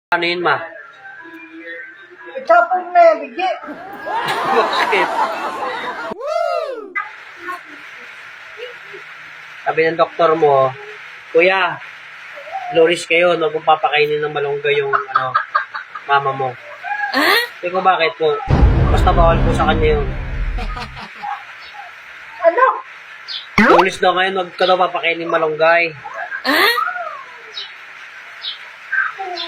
Ano yun, ma? Itapon na yung bigay. Bakit? Sabi ng doktor mo, Kuya, Loris kayo, no, kung papakainin ng malunggay yung mama mo. Sabi ko, bakit po? Basta bawal po sa kanya yun. Ano? Loris daw ngayon, huwag ka daw papakainin malunggay.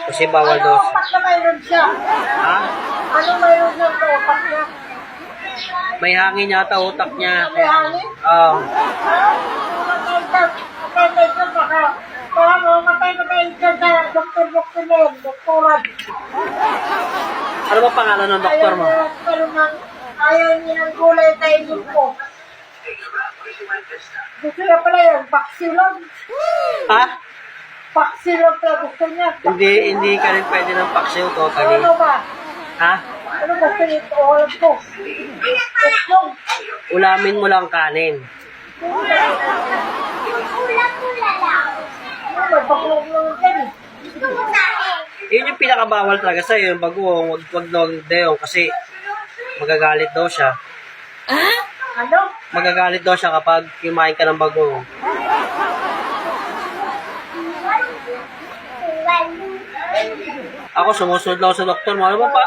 Kasi bawal daw. Ano upak na mayroon siya? Ha? Ano mayroon siya sa upak niya? May hangin yata utak niya. May hangin? Oo. Matay ka baka. Baka mamatay na kayo dyan sa doktor na yun. Doktoran. Ano ba pangalan ng doktor mo? Ayaw niya ng gulay sa inyong ko. Gusto niya pala yun. Paksilog. Ha? Paksilog na gusto niya. Hindi ka rin pwede ng paksiw totally. Ano ba? Ha? Ano gusto niya? Alam ko. Itlog. Ulamin mo lang kanin. May bagoong lang dyan eh. Yun yung pinakabawal talaga sa'yo, yung bagoong, wag daw kasi magagalit daw siya. Ano? Magagalit daw siya kapag kumain ka ng bagoong. Ako sumusunod lang sa doktor mo. Ano ba pa?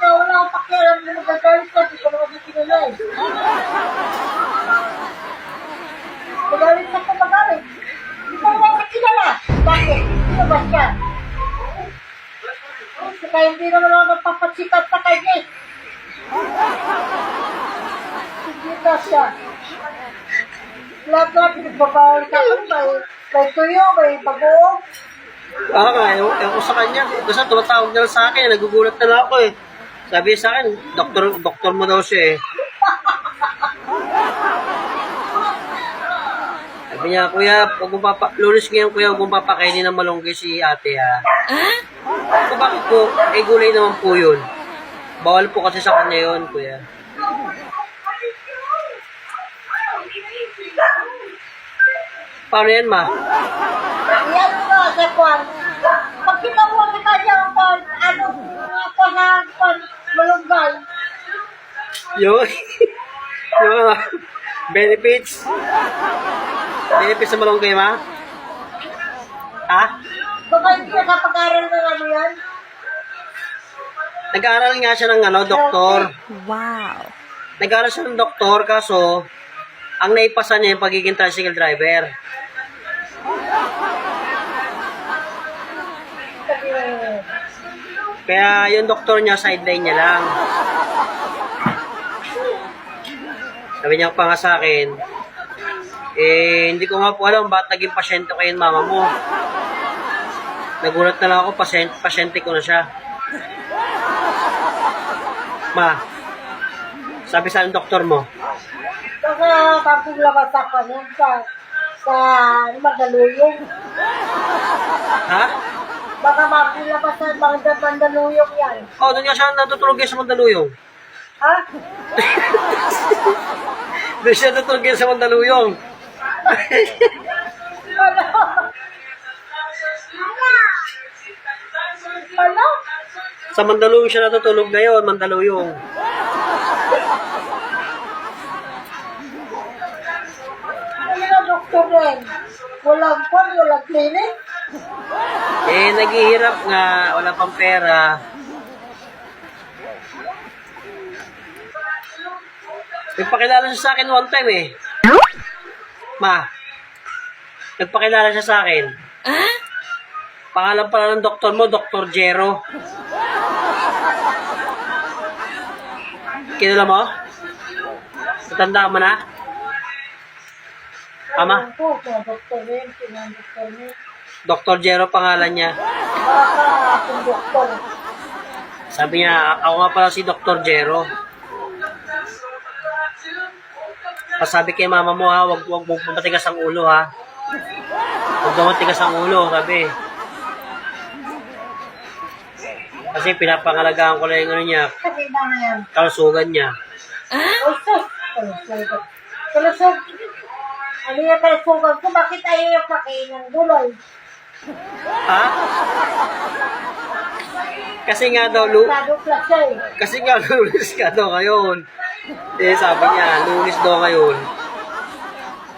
Wala akong pakialam na magagalit ka. Di ko naman sa kinala eh. Magalit na ko magalit. Di ko naman sa kinala. Bakit? Sino ba siya? Saka hindi naman ako nagpapasikat sa kanya eh. Hindi na siya. Lahat-lahat pinagbabawal ka kung may tuyo, may bagoong. Ewan ko sa kanya. Basta tumatawag na lang sa akin. Nagugulat na lang ako eh. Sabi sa akin, doktor mo daw siya eh. Sabi niya, Kuya, Loris ngayon, Kuya, huwag mong papakainin ng malunggay si ate ha. So, bakit po? Eh, gulay naman po yun. Bawal po kasi sa kanya yun, Kuya. Paano yan, ma? Yan mo sa kwan. Pag kinakuha kita niya kwan, ano, kwan na kwan, malunggay. Yung, yung benefits. Benefits sa malunggay, ma? Ha? Baka hindi nakapag-aral ng ano yan? Nag-aaral nga siya ng doktor. Wow. Nag-aaral siya ng doktor, kaso, ang naipasa niya yung pagiging tricycle driver. Kaya yung doktor niya, sideline niya lang. Sabi niya pa nga sa akin, hindi ko nga po alam ba't naging pasyente ko yung mama mo. Nagulat na lang ako, pasyente ko na siya. Ma, sabi sa doktor mo, Baka tapos labas ako niyan sa Mandaluyong. ha? Baka maglabas sa Mandaluyong yan. Oh, doon nga siya natutulog yan sa Mandaluyong. Ha? Doon siya natutulog yan sa Mandaluyong. Ano? Ano? Sa Mandaluyong siya natutulog ngayon, Mandaluyong. Ano na doktor rin? Walang kwan, walang clinic? Naghihirap nga, wala pang pera. Nagpakilala siya sa akin one time eh. Ma, nagpakilala siya sa akin. Pangalan pala ng doktor mo, Dr. Jero. Kilala mo? Natanda mo na? Ama? Ewan ko, kung doktor rin, sinang doktor rin. Dr. Jero pangalan niya. Baka akong doktor. Sabi niya, ako nga pala si Dr. Jero. Pasabi kay mama mo ha, wag matigas ang ulo ha. Huwag daw matigas ang ulo, sabi. Kasi pinapangalagaan ko lang yung ano niya, Kasi na yan. kalusugan niya. Osos! Kalusog. Kalusog. Ano yung kalusugan ko? Bakit ayaw yung pakain ng gulay? Ha? Kasi nga daw, Lalo plus siya eh. kasi nga lunes ka daw ngayon. Eh, sabi niya, lunes daw ngayon.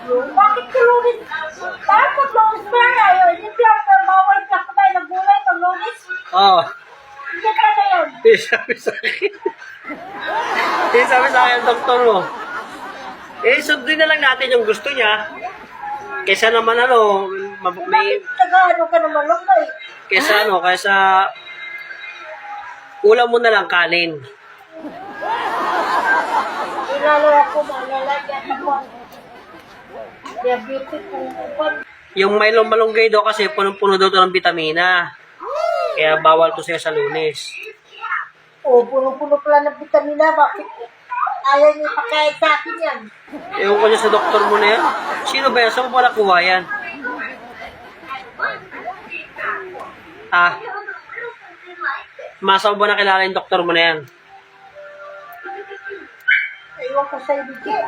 Bakit ka lunis? Bakit pag lunis ba ayaw? Hindi ka bawal ka kumain ng gulay pag lunis? Oo. Hindi ka na yun. Eh, sabi sa akin. Eh, sabi sa akin, doktor mo. Eh, sundin na lang natin yung gusto niya. Kesa naman ano, may, Bakit taga-ano ka naman lang ba eh? kesa ulam mo na lang kanin. Ilalo ako, malalagyan ako. Diabetes kung upan. Yung Milo malunggay daw kasi punong-puno daw ito ng bitamina. Kaya bawal to siya sa lunes. O, puno-puno pala ng vitamina. Bakit ayaw niyo ipakain sa akin yan? Ewan ko niya sa doktor mo na yan. Sino ba yan? Saan mo pala kuha yan? Ah? Masa mo ba nakilala yung doktor mo na yan? Ewan ko sa ibigay.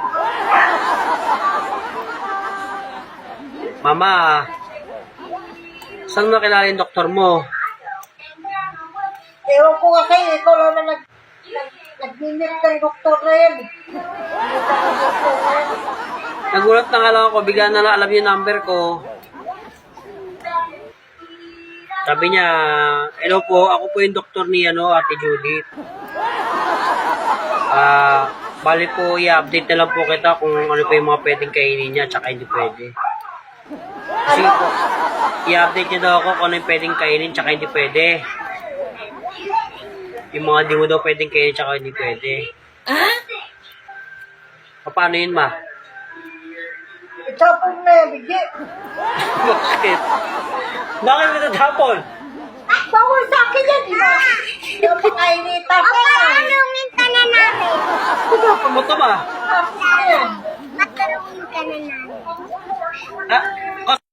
Mama, saan mo nakilala yung doktor mo? Ewan ko nga kayo, ikaw lang na nag-minute ng doktor na yan. Hindi ka ng doktor na yan. Nagulat na nga lang ako, bigla na lang alam yung number ko. Sabi niya, hello po, ako po yung doktor ni Ate Judith. Bali po, i-update na lang po kita kung ano pa yung mga pwedeng kainin niya, tsaka hindi pwede. Kasi po, i-update niya daw ako kung ano yung pwedeng kainin, tsaka hindi pwede. Yung mga di mo daw pwedeng kainin, tsaka hindi pwede. Paano yun, ma? Ikaw po na yan, bigay. Bakit? Bakit mo tatapon? Bawal sa akin yan, di ba? Yung pakainita ko. Patanungin ka na namin. Tatapon mo to ba? Tapos na yan. Patanungin ka na namin. Ha?